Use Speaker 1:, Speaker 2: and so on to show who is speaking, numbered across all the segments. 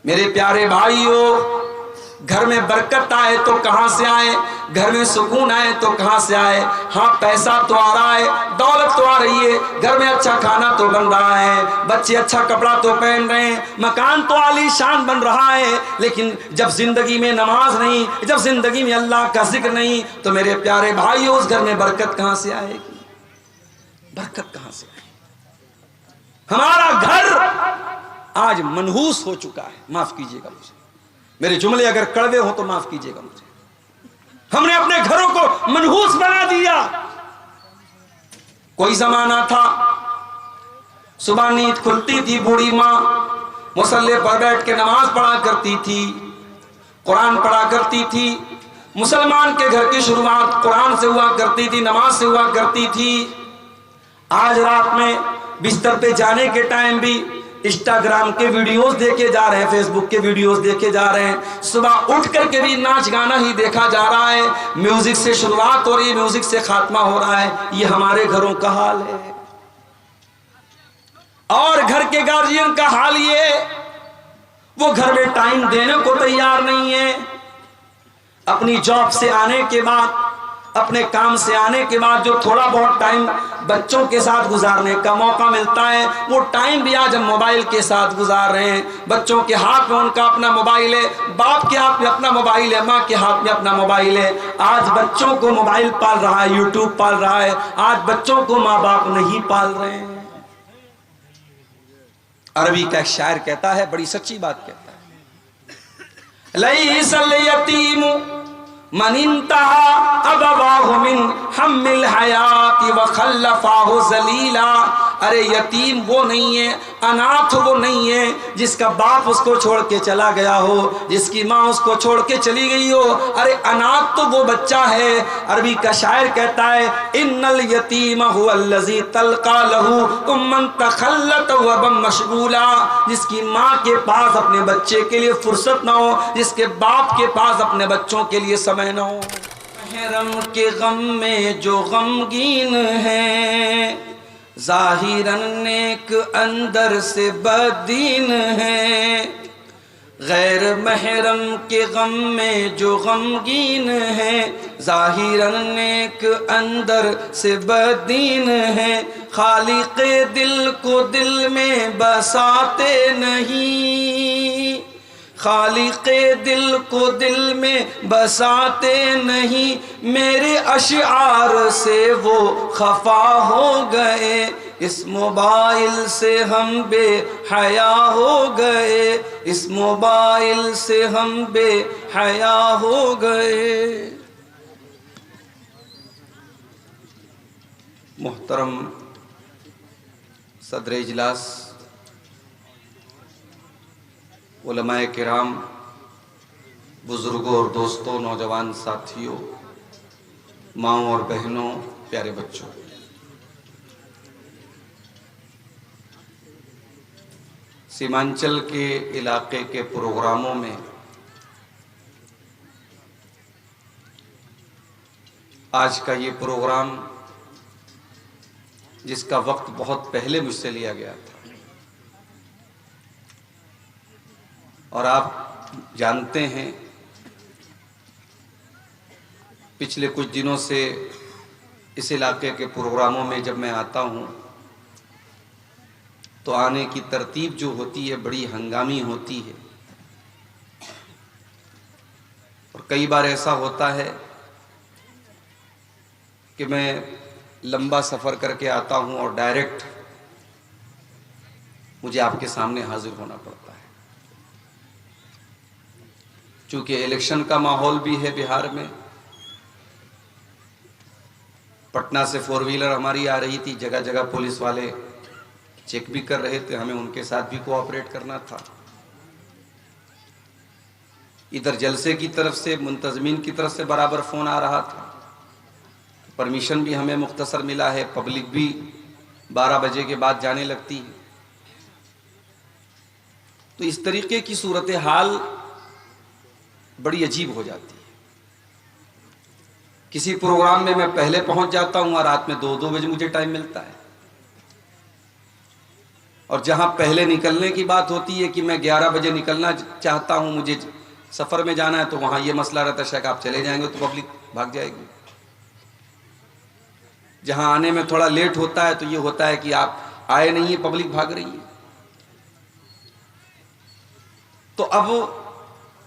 Speaker 1: मेरे प्यारे भाइयों, घर में बरकत आए तो कहां से आए, घर में सुकून आए तो कहां से आए। हाँ, पैसा तो आ रहा है, दौलत तो आ रही है, घर में अच्छा खाना तो बन रहा है, बच्चे अच्छा कपड़ा तो पहन रहे हैं, मकान तो आलीशान बन रहा है, लेकिन जब जिंदगी में नमाज नहीं, जब जिंदगी में अल्लाह का जिक्र नहीं, तो मेरे प्यारे भाइयों उस घर में बरकत कहां से आएगी? बरकत कहां से आएगी? हमारा घर आज मनहूस हो चुका है। माफ कीजिएगा मुझे, मेरे जुमले अगर कड़वे हो तो माफ कीजिएगा मुझे। हमने अपने घरों को मनहूस बना दिया। कोई जमाना था, सुबह नींद खुलती थी, बूढ़ी मां मुसल्ले पर बैठ के नमाज पढ़ा करती थी, कुरान पढ़ा करती थी। मुसलमान के घर की शुरुआत कुरान से हुआ करती थी, नमाज से हुआ करती थी। आज रात में बिस्तर पे जाने के टाइम भी इंस्टाग्राम के वीडियोस देखे जा रहे हैं, फेसबुक के वीडियोस देखे जा रहे हैं, सुबह उठ करके भी नाच गाना ही देखा जा रहा है। म्यूजिक से शुरुआत हो रही है, म्यूजिक से खात्मा हो रहा है। ये हमारे घरों का हाल है। और घर के गार्जियन का हाल ये, वो घर में टाइम देने को तैयार नहीं है। अपनी जॉब से आने के बाद, अपने काम से आने के बाद जो थोड़ा बहुत टाइम बच्चों के साथ गुजारने का मौका मिलता है, वो टाइम भी आज हम मोबाइल के साथ गुजार रहे हैं। बच्चों के हाथ में उनका अपना मोबाइल है, बाप के हाथ में अपना मोबाइल है, माँ के हाथ में अपना मोबाइल है। आज बच्चों को मोबाइल पाल रहा है, यूट्यूब पाल रहा है। आज बच्चों को माँ बाप नहीं पाल रहे हैं। अरबी का एक शायर कहता है, बड़ी सच्ची बात कहता है, लैसल यतीमु मन इंतहा अबवाहु मिन हम्मिल हयाती व खल्लफाहु जलीला। अरे यतीम वो नहीं है, अनाथ वो नहीं है जिसका बाप उसको छोड़ के चला गया हो, जिसकी माँ उसको छोड़ के चली गई हो। अरे अनाथ तो वो बच्चा है। अरबी का शायर कहता है, इन्नल यतीम हुवल्लज़ी तल्का लहू उम्मन तखल्लत व बम मशगूला। जिसकी माँ के पास अपने बच्चे के लिए फुर्सत ना हो, जिसके बाप के पास अपने बच्चों के लिए समय ना हो। महरम के गम में जो गमगीन है, ज़ाहिरन नेक अंदर से बदीन है। गैर महरम के गम में जो गमगीन है, ज़ाहिरन नेक अंदर से बदीन है। खालिक़े दिल को दिल में बसाते नहीं, खालिक़े दिल को दिल में बसाते नहीं। मेरे अशआर से वो खफा हो गए, इस मोबाइल से हम बेहया हो गए, इस मोबाइल से हम बेहया हो गए। मोहतरम सदर इजलास, उलमाए किराम, बुजुर्गों और दोस्तों, नौजवान साथियों, माँओं और बहनों, प्यारे बच्चों, सीमांचल के इलाके के प्रोग्रामों में आज का ये प्रोग्राम, जिसका वक्त बहुत पहले मुझसे लिया गया था, और आप जानते हैं पिछले कुछ दिनों से इस इलाके के प्रोग्रामों में जब मैं आता हूं तो आने की तरतीब जो होती है बड़ी हंगामी होती है। और कई बार ऐसा होता है कि मैं लंबा सफ़र करके आता हूं और डायरेक्ट मुझे आपके सामने हाजिर होना पड़ता है। चूंकि इलेक्शन का माहौल भी है बिहार में, पटना से 4 व्हीलर हमारी आ रही थी, जगह जगह पुलिस वाले चेक भी कर रहे थे, हमें उनके साथ भी कोऑपरेट करना था। इधर जलसे की तरफ से, मुंतजमीन की तरफ से बराबर फ़ोन आ रहा था। परमिशन भी हमें मुख्तसर मिला है, पब्लिक भी 12 बजे के बाद जाने लगती है। तो इस तरीके की सूरत हाल बड़ी अजीब हो जाती है। किसी प्रोग्राम में मैं पहले पहुंच जाता हूं और रात में 2-2 बजे मुझे टाइम मिलता है। और जहां पहले निकलने की बात होती है कि मैं 11 बजे निकलना चाहता हूं, मुझे सफर में जाना है, तो वहां यह मसला रहता है, शायद आप चले जाएंगे तो पब्लिक भाग जाएगी। जहां आने में थोड़ा लेट होता है तो यह होता है कि आप आए नहीं है, पब्लिक भाग रही है। तो अब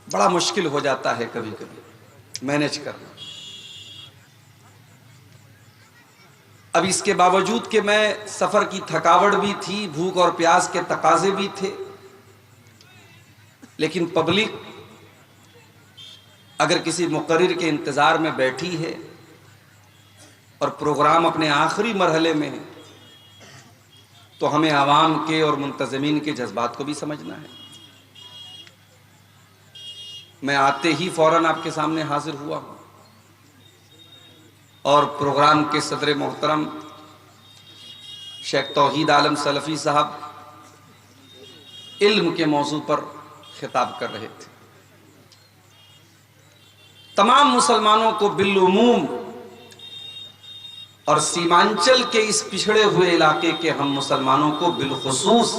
Speaker 1: बड़ा मुश्किल हो जाता है कभी कभी मैनेज करना। अब इसके बावजूद कि मैं सफर की थकावट भी थी, भूख और प्यास के तकाजे भी थे, लेकिन पब्लिक अगर किसी मुकर्रिर के इंतजार में बैठी है और प्रोग्राम अपने आखिरी मरहले में है, तो हमें आवाम के और मुंतज़मीन के जज्बात को भी समझना है। मैं आते ही फौरन आपके सामने हाजिर हुआ हूं और प्रोग्राम के सदर मोहतरम शेख तौहीद आलम सलफी साहब इल्म के मौजू पर खिताब कर रहे थे। तमाम मुसलमानों को बिलउमूम और सीमांचल के इस पिछड़े हुए इलाके के हम मुसलमानों को बिलखुसूस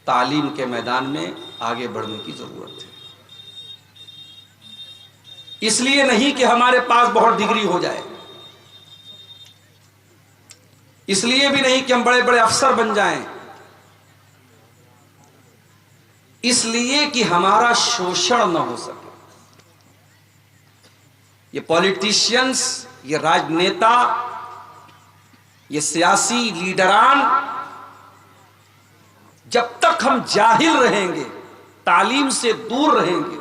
Speaker 1: तालीम के मैदान में आगे बढ़ने की जरूरत है। इसलिए नहीं कि हमारे पास बहुत डिग्री हो जाए, इसलिए भी नहीं कि हम बड़े बड़े अफसर बन जाएं, इसलिए कि हमारा शोषण न हो सके। ये पॉलिटिशियंस, ये राजनेता, ये सियासी लीडरान, जब तक हम जाहिल रहेंगे, तालीम से दूर रहेंगे,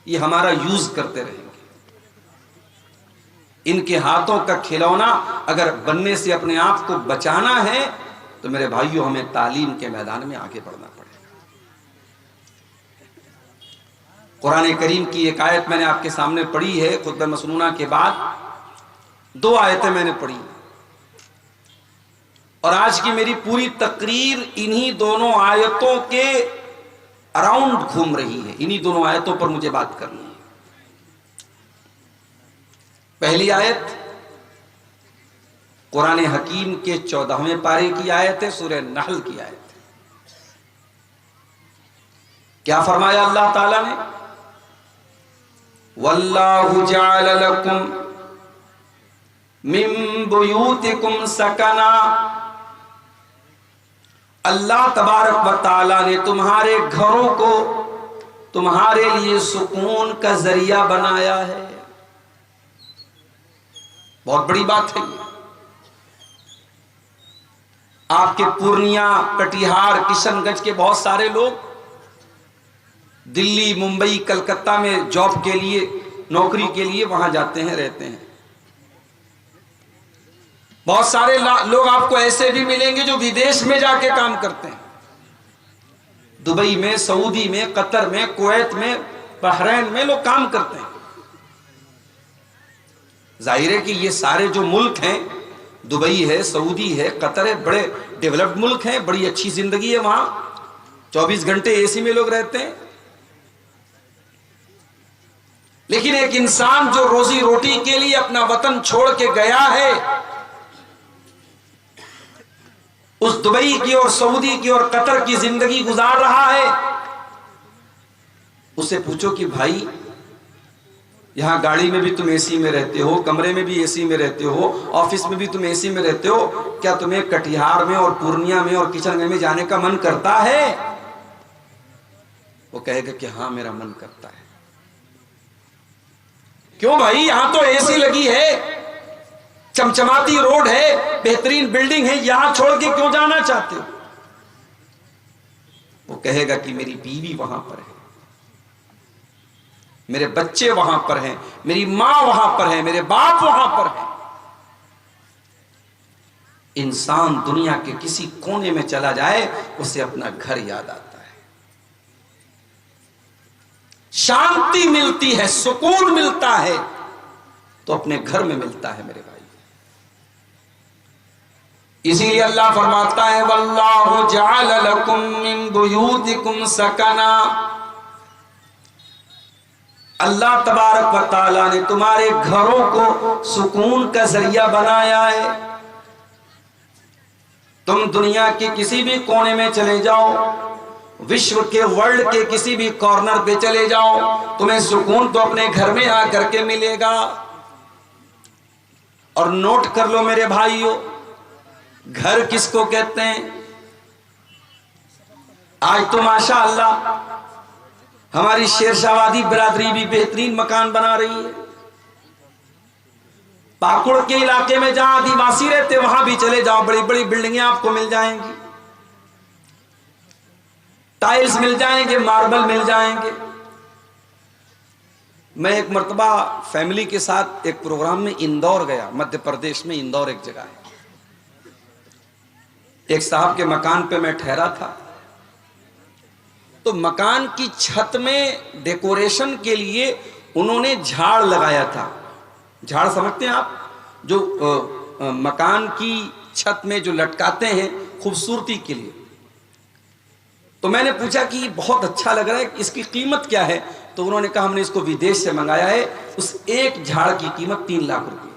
Speaker 1: ये हमारा यूज करते रहेंगे। इनके हाथों का खिलौना अगर बनने से अपने आप को बचाना है तो मेरे भाइयों हमें तालीम के मैदान में आगे बढ़ना पड़ेगा। कुरान करीम की एक आयत मैंने आपके सामने पढ़ी है। खुतबा मसनूना के बाद 2 आयतें मैंने पढ़ी और आज की मेरी पूरी तकरीर इन्हीं दोनों आयतों के अराउंड घूम रही है। इन्हीं दोनों आयतों पर मुझे बात करनी है। पहली आयत कुरान हकीम के 14वें पारे की आयत है, सूरह नहल की आयत है। क्या फरमाया अल्लाह ताला ने? वल्लाहु जअल लकुम मिन बुयूतिकुम सकना। अल्लाह तबारक व तआला ने तुम्हारे घरों को तुम्हारे लिए सुकून का जरिया बनाया है। बहुत बड़ी बात है ये। आपके पूर्णिया, कटिहार, किशनगंज के बहुत सारे लोग दिल्ली, मुंबई, कलकत्ता में जॉब के लिए, नौकरी के लिए वहां जाते हैं, रहते हैं। बहुत सारे लोग आपको ऐसे भी मिलेंगे जो विदेश में जाके काम करते हैं, दुबई में, सऊदी में, कतर में, कुवैत में, बहरैन में लोग काम करते हैं। जाहिर है कि ये सारे जो मुल्क हैं, दुबई है, सऊदी है, कतर है, बड़े डेवलप्ड मुल्क हैं, बड़ी अच्छी जिंदगी है वहां, 24 घंटे एसी में लोग रहते हैं। लेकिन एक इंसान जो रोजी रोटी के लिए अपना वतन छोड़ के गया है, उस दुबई की और सऊदी की और कतर की जिंदगी गुजार रहा है, उससे पूछो कि भाई यहां गाड़ी में भी तुम एसी में रहते हो, कमरे में भी एसी में रहते हो, ऑफिस में भी तुम एसी में रहते हो, क्या तुम्हें कटिहार में और पूर्णिया में और किशनगंज में जाने का मन करता है? वो कहेगा कि हाँ मेरा मन करता है। क्यों भाई, यहां तो एसी लगी है, चमचमाती रोड है, बेहतरीन बिल्डिंग है, यहां छोड़ के क्यों जाना चाहते हो? वो कहेगा कि मेरी बीवी वहां पर है, मेरे बच्चे वहां पर हैं, मेरी मां वहां पर है, मेरे बाप वहां पर है। इंसान दुनिया के किसी कोने में चला जाए, उसे अपना घर याद आता है, शांति मिलती है, सुकून मिलता है, तो अपने घर में मिलता है मेरे भाई। इसीलिए अल्लाह फरमाता है वल्लाहु जअल लकुम मिन बुयूतिकुम सकना। अल्लाह तबारक व तआला ने तुम्हारे घरों को सुकून का जरिया बनाया है। तुम दुनिया के किसी भी कोने में चले जाओ, विश्व के वर्ल्ड के किसी भी कॉर्नर पे चले जाओ, तुम्हें सुकून तो अपने घर में आकर के मिलेगा। और नोट कर लो मेरे भाइयों, घर किसको कहते हैं? आज तो माशाअल्लाह हमारी शेरशाहवादी बिरादरी भी बेहतरीन मकान बना रही है। पाकुड़ के इलाके में जहां आदिवासी रहते वहां भी चले जाओ, बड़ी बड़ी बिल्डिंगें आपको मिल जाएंगी, टाइल्स मिल जाएंगे, मार्बल मिल जाएंगे। मैं एक मर्तबा फैमिली के साथ एक प्रोग्राम में इंदौर गया, मध्य प्रदेश में इंदौर एक जगह है। एक साहब के मकान पे मैं ठहरा था, तो मकान की छत में डेकोरेशन के लिए उन्होंने झाड़ लगाया था। झाड़ समझते हैं आप, जो मकान की छत में जो लटकाते हैं खूबसूरती के लिए। तो मैंने पूछा कि बहुत अच्छा लग रहा है, इसकी कीमत क्या है? तो उन्होंने कहा हमने इसको विदेश से मंगाया है, उस एक झाड़ की कीमत 3 लाख रुपए।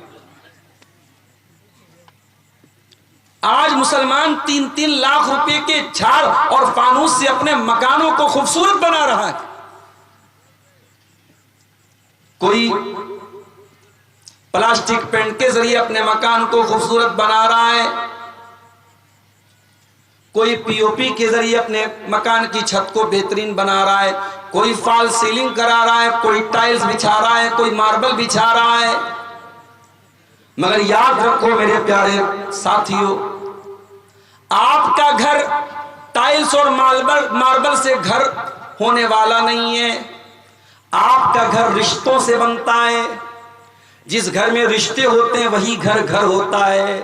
Speaker 1: आज मुसलमान 3-3 लाख रुपए के झाड़ और फानूस से अपने मकानों को खूबसूरत बना रहा है। कोई प्लास्टिक पेंट के जरिए अपने मकान को खूबसूरत बना रहा है, कोई पीओपी के जरिए अपने मकान की छत को बेहतरीन बना रहा है, कोई फॉल सीलिंग करा रहा है, कोई टाइल्स बिछा रहा है, कोई मार्बल बिछा रहा है। मगर याद रखो मेरे प्यारे साथियों, आपका घर टाइल्स और मार्बल से घर होने वाला नहीं है। आपका घर रिश्तों से बनता है। जिस घर में रिश्ते होते हैं वही घर घर होता है।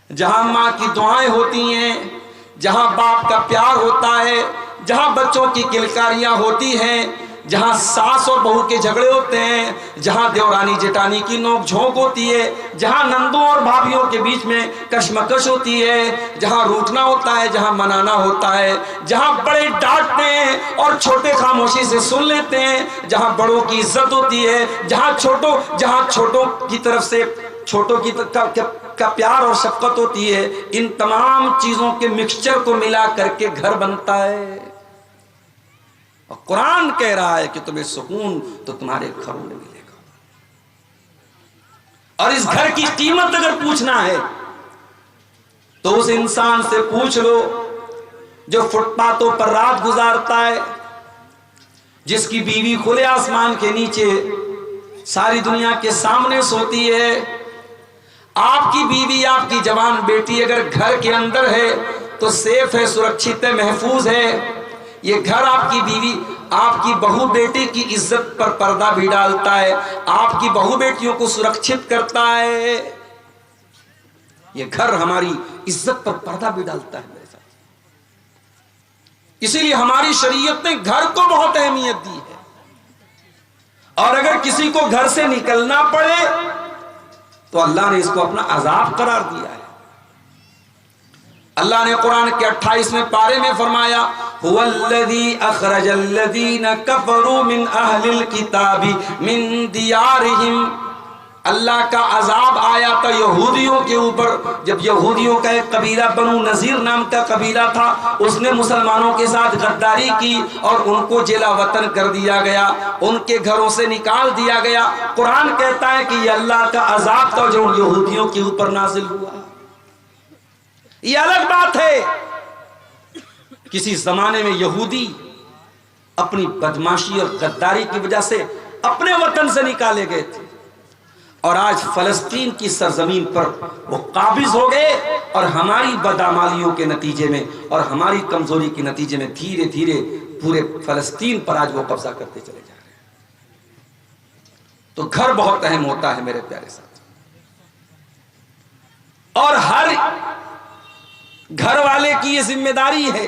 Speaker 1: जहां माँ की दुआएं होती हैं, जहां बाप का प्यार होता है, जहां बच्चों की किलकारियां होती हैं, जहां सास और बहू के झगड़े होते हैं, जहां देवरानी जेठानी की नोक-झोंक होती है, जहां नंदों और भाभियों के बीच में कशमकश होती है, जहां रूठना होता है, जहां मनाना होता है, जहां बड़े डांटते हैं और छोटे खामोशी से सुन लेते हैं, जहां बड़ों की इज्जत होती है, जहां छोटों की तरफ से छोटों की का प्यार और शफकत होती है, इन तमाम चीजों के मिक्सचर को मिला करके घर बनता है। और कुरान कह रहा है कि तुम्हें सुकून तो तुम्हारे घरों में मिलेगा। और इस घर की कीमत अगर पूछना है तो उस इंसान से पूछ लो जो फुटपाथों पर रात गुजारता है, जिसकी बीवी खुले आसमान के नीचे सारी दुनिया के सामने सोती है। आपकी बीवी, आपकी जवान बेटी अगर घर के अंदर है तो सेफ है, सुरक्षित है, महफूज है। ये घर आपकी बीवी, आपकी बहू बेटी की इज्जत पर पर्दा भी डालता है, आपकी बहू बेटियों को सुरक्षित करता है। ये घर हमारी इज्जत पर पर्दा भी डालता है मेरे साथ। इसीलिए हमारी शरीयत ने घर को बहुत अहमियत दी है। और अगर किसी को घर से निकलना पड़े तो अल्लाह ने इसको अपना अजाब करार दिया है। अल्लाह ने कुरान के 28वें पारे में फरमाया, हुवल्लज़ी अखरजल्लज़ीना कफरू मिन अहलिल किताबी मिन दियारिहिम। अल्लाह का अजाब आया था यहूदियों के ऊपर। जब यहूदियों का एक कबीला बनु नज़ीर नाम का कबीला था, उसने मुसलमानों के साथ गद्दारी की और उनको जिला वतन कर दिया गया, उनके घरों से निकाल दिया गया। कुरान कहता है कि यह अल्लाह का अजाब था जो यहूदियों के ऊपर नाजिल हुआ। यह अलग बात है, किसी जमाने में यहूदी अपनी बदमाशी और गद्दारी की वजह से अपने वतन से निकाले गए थे, और आज फलस्तीन की सरजमीन पर वो काबिज हो गए, और हमारी बदआमालियों के नतीजे में और हमारी कमजोरी के नतीजे में धीरे धीरे पूरे फलस्तीन पर आज वो कब्जा करते चले जा रहे हैं। तो घर बहुत अहम होता है मेरे प्यारे साथ, और हर घर वाले की ये जिम्मेदारी है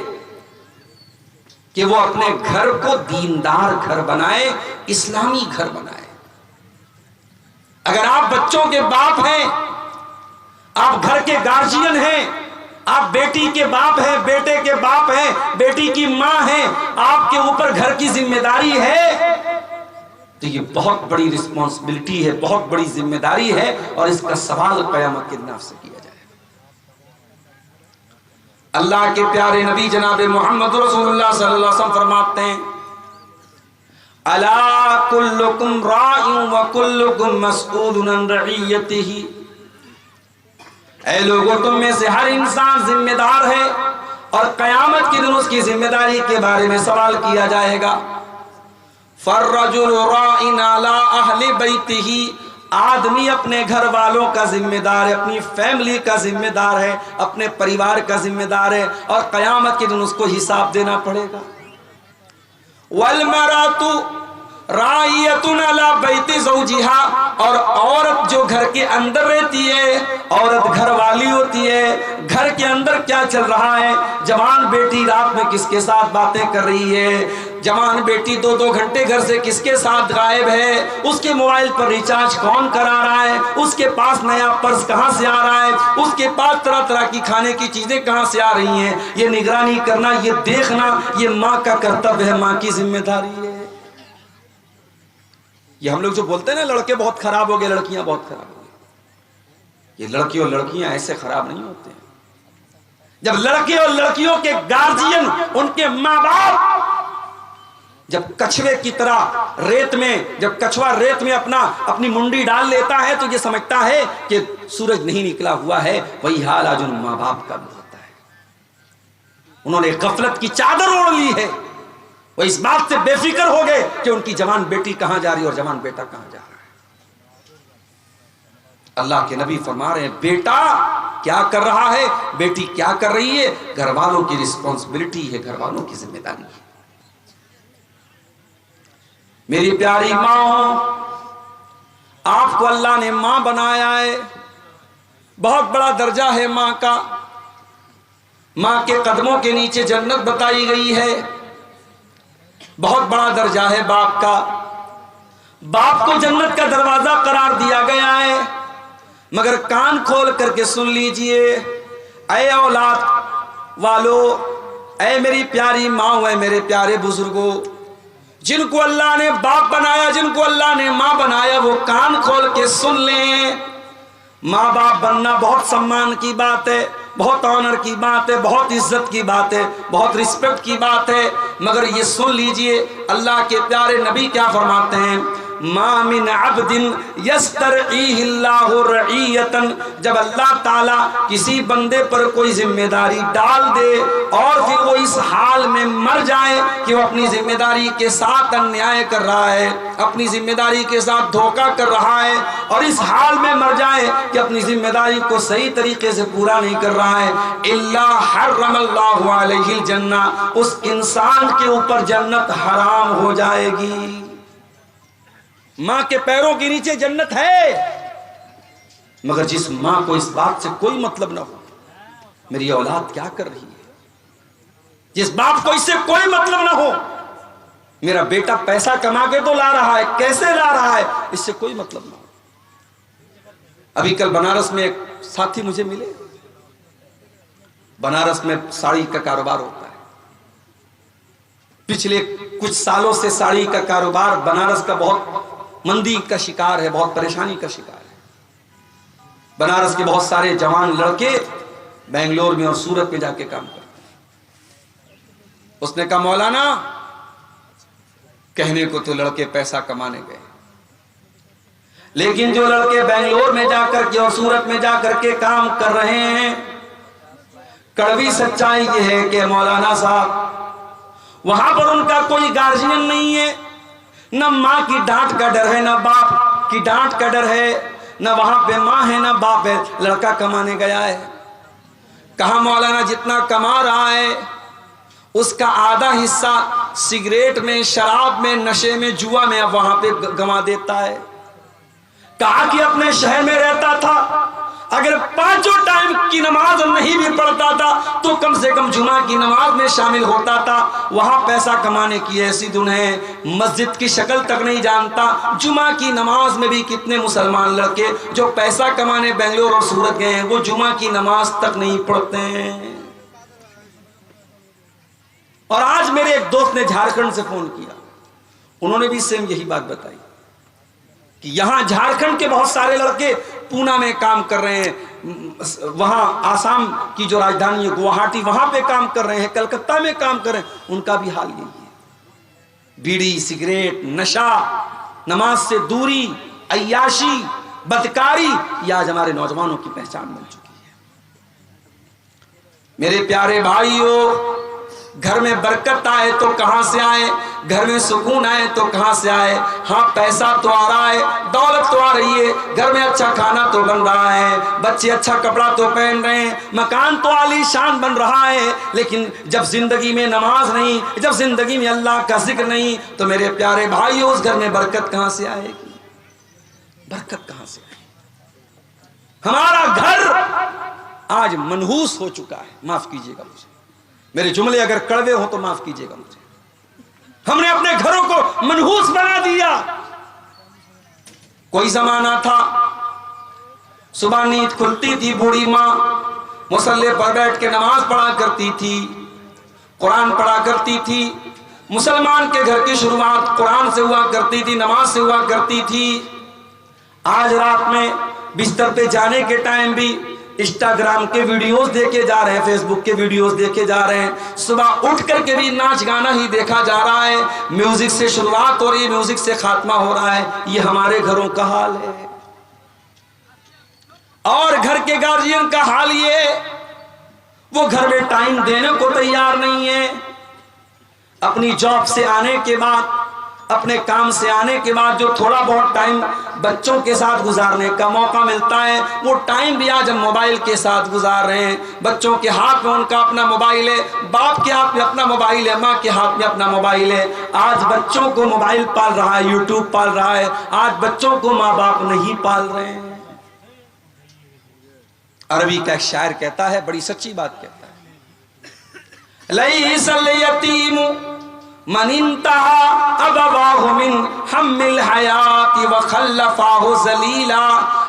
Speaker 1: कि वो अपने घर को दीनदार घर बनाए, इस्लामी घर बनाए। अगर आप बच्चों के बाप हैं, आप घर के गार्जियन हैं, आप बेटी के बाप हैं, बेटे के बाप हैं, बेटी की मां हैं, आपके ऊपर घर की जिम्मेदारी है, तो ये बहुत बड़ी रिस्पॉन्सिबिलिटी है, बहुत बड़ी जिम्मेदारी है, और इसका सवाल क़यामत के दिन आपसे किया जाएगा। अल्लाह के प्यारे नबी जनाब मोहम्मद रसूलुल्लाह सल्लल्लाहु अलैहि वसल्लम फरमाते हैं, अला कुल्लुकुम राइउन व कुल्लुकुम मसऊलुन अन रइयतिही। ऐ लोगों, तुम में से हर इंसान जिम्मेदार है और कयामत के दिन उसकी जिम्मेदारी के बारे में सवाल किया जाएगा। फर्रजुल राइन अला अहली बैतिही, आदमी अपने घर वालों का जिम्मेदार है, अपनी फैमिली का जिम्मेदार है, अपने परिवार का जिम्मेदार है और कयामत के दिन उसको हिसाब देना पड़ेगा। वल मरातु राइयतुन अला बैति ज़ौजिहा, और औरत जो घर के अंदर रहती है, औरत घर वाली होती है, घर के अंदर क्या चल रहा है, जवान बेटी रात में किसके साथ बातें कर रही है, जवान बेटी 2-2 घंटे घर से किसके साथ गायब है, उसके मोबाइल पर रिचार्ज कौन करा रहा है, उसके पास नया पर्स कहां से आ रहा है, उसके पास तरह तरह की खाने की चीजें कहां से आ रही हैं, ये निगरानी करना, ये देखना, ये माँ का कर्तव्य है, माँ की जिम्मेदारी है। ये हम लोग जो बोलते हैं ना, लड़के बहुत खराब हो गए, लड़कियां बहुत खराब हो गई, ये लड़के और लड़कियां ऐसे खराब नहीं होते हैं। जब लड़के और लड़कियों के गार्जियन, उनके माँ बाप जब कछुए की तरह रेत में, जब कछुआ रेत में अपनी मुंडी डाल लेता है तो ये समझता है कि सूरज नहीं निकला हुआ है, वही हाल आज उन माँ बाप का भी होता है। उन्होंने गफलत की चादर ओढ़ ली है, वो इस बात से बेफिक्र हो गए कि उनकी जवान बेटी कहां जा रही है और जवान बेटा कहां जा रहा है। अल्लाह के नबी फरमा रहे हैं, बेटा क्या कर रहा है, बेटी क्या कर रही है, घर वालों की रिस्पॉन्सिबिलिटी है, घर वालों की जिम्मेदारी है। मेरी प्यारी माँ, आपको अल्लाह ने माँ बनाया है, बहुत बड़ा दर्जा है माँ का। माँ के कदमों के नीचे जन्नत बताई गई है, बहुत बड़ा दर्जा है बाप का। बाप को जन्नत का दरवाजा करार दिया गया है, मगर कान खोल करके सुन लीजिए, ऐ औलाद वालों, ऐ मेरी प्यारी माँ, ऐ मेरे प्यारे बुजुर्गों, जिनको अल्लाह ने बाप बनाया, जिनको अल्लाह ने माँ बनाया, वो कान खोल के सुन लें। माँ बाप बनना बहुत सम्मान की बात है, बहुत ऑनर की बात है, बहुत इज्जत की बात है, बहुत रिस्पेक्ट की बात है, मगर ये सुन लीजिए अल्लाह के प्यारे नबी क्या फरमाते हैं, मा मिन अब्दिन यस्तरईहिल्लाहु रईयतन, जब अल्लाह ताला किसी बंदे पर कोई जिम्मेदारी डाल दे और फिर वो इस हाल में मर जाए कि वो अपनी जिम्मेदारी के साथ अन्याय कर रहा है, अपनी जिम्मेदारी के साथ धोखा कर रहा है, और इस हाल में मर जाए कि अपनी जिम्मेदारी को सही तरीके से पूरा नहीं कर रहा है, इल्ला हर्रमल्लाहु अलैहिल जन्ना, उस इंसान के ऊपर जन्नत हराम हो जाएगी। मां के पैरों के नीचे जन्नत है, मगर जिस मां को इस बात से कोई मतलब ना हो मेरी औलाद क्या कर रही है, जिस बाप को इससे कोई मतलब ना हो मेरा बेटा पैसा कमा के तो ला रहा है, कैसे ला रहा है, इससे कोई मतलब ना हो। अभी कल बनारस में एक साथी मुझे मिले, बनारस में साड़ी का कारोबार होता है, पिछले कुछ सालों से साड़ी का कारोबार बनारस का बहुत मंदी का शिकार है, बहुत परेशानी का शिकार है। बनारस के बहुत सारे जवान लड़के बेंगलोर में और सूरत में जाके काम करते हैं। उसने कहा मौलाना, कहने को तो लड़के पैसा कमाने गए, लेकिन जो लड़के बेंगलोर में जाकर के और सूरत में जाकर के काम कर रहे हैं, कड़वी सच्चाई ये है कि मौलाना साहब वहां पर उनका कोई गार्जियन नहीं है, न माँ की डांट का डर है, न बाप की डांट का डर है, न वहां पे माँ है न बाप है, लड़का कमाने गया है। कहा मौलाना जितना कमा रहा है उसका आधा हिस्सा सिगरेट में, शराब में, नशे में, जुआ में अब वहां पे गंवा देता है। कहा कि अपने शहर में रहता था, अगर 5 टाइम की नमाज नहीं भी पढ़ता था तो कम से कम जुमा की नमाज में शामिल होता था। वहां पैसा कमाने की ऐसी धुन है, मस्जिद की शक्ल तक नहीं जानता। जुमा की नमाज में भी कितने मुसलमान लड़के जो पैसा कमाने बेंगलोर और सूरत गए हैं, वो जुमा की नमाज तक नहीं पढ़ते हैं। और आज मेरे एक दोस्त ने झारखंड से फोन किया, उन्होंने भी सेम यही बात बताई कि यहां झारखंड के बहुत सारे लड़के पूना में काम कर रहे हैं, वहाँ आसाम की जो राजधानी है गुवाहाटी, वहाँ पे काम कर रहे हैं, कलकत्ता में काम कर रहे हैं, उनका भी हाल यही है। बीड़ी, सिगरेट, नशा, नमाज से दूरी, अय्याशी, बदकारी, ये आज हमारे नौजवानों की पहचान बन चुकी है। मेरे प्यारे भाइयों, घर में बरकत आए तो कहां से आए, घर में सुकून आए तो कहां से आए। हाँ, पैसा तो आ रहा है, दौलत तो आ रही है, घर में अच्छा खाना तो बन रहा है, बच्चे अच्छा कपड़ा तो पहन रहे हैं, मकान तो आलीशान बन रहा है, लेकिन जब जिंदगी में नमाज नहीं, जब जिंदगी में अल्लाह का जिक्र नहीं, तो मेरे प्यारे भाइयों उस घर में बरकत कहां से आएगी, बरकत कहां से आएगी। हमारा घर आज मनहूस हो चुका है, माफ कीजिएगा मुझे, मेरे जुमले अगर कड़वे हो तो माफ कीजिएगा मुझे। हमने अपने घरों को मनहूस बना दिया। कोई जमाना था, सुबह नींद खुलती थी, बूढ़ी मां मुसल्ले पर बैठ के नमाज पढ़ा करती थी, कुरान पढ़ा करती थी। मुसलमान के घर की शुरुआत कुरान से हुआ करती थी, नमाज से हुआ करती थी। आज रात में बिस्तर पे जाने के टाइम भी इंस्टाग्राम के वीडियोस देखे जा रहे हैं, फेसबुक के वीडियोस देखे जा रहे हैं, सुबह उठ करके भी नाच गाना ही देखा जा रहा है, म्यूजिक से शुरुआत हो रही है, म्यूजिक से खात्मा हो रहा है। ये हमारे घरों का हाल है। और घर के गार्जियन का हाल ये, वो घर में टाइम देने को तैयार नहीं है। अपनी जॉब से आने के बाद, अपने काम से आने के बाद जो थोड़ा बहुत टाइम बच्चों के साथ गुजारने का मौका मिलता है, वो टाइम भी आज हम मोबाइल के साथ गुजार रहे हैं। बच्चों के हाथ में उनका अपना मोबाइल है, बाप के हाथ में अपना मोबाइल है, माँ के हाथ में अपना मोबाइल है। आज बच्चों को मोबाइल पाल रहा है, यूट्यूब पाल रहा है, आज बच्चों को माँ बाप नहीं पाल रहे हैं। अरबी का एक शायर कहता है, बड़ी सच्ची बात कहता है, लैसल यतीमु मन इंतहा अबवाहु मिन हम्मिल हयाती व खल्लफाहु जलीला।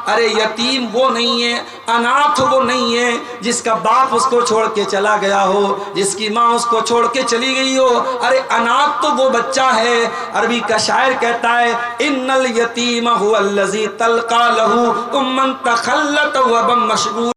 Speaker 1: अरे यतीम वो नहीं है, अनाथ वो नहीं है जिसका बाप उसको छोड़ के चला गया हो, जिसकी माँ उसको छोड़ के चली गई हो। अरे अनाथ तो वो बच्चा है। अरबी का शायर कहता है, इन्नल यतीम हुवल्लज़ी तल्का लहू उम्मन तखल्लत व बम मशगूल।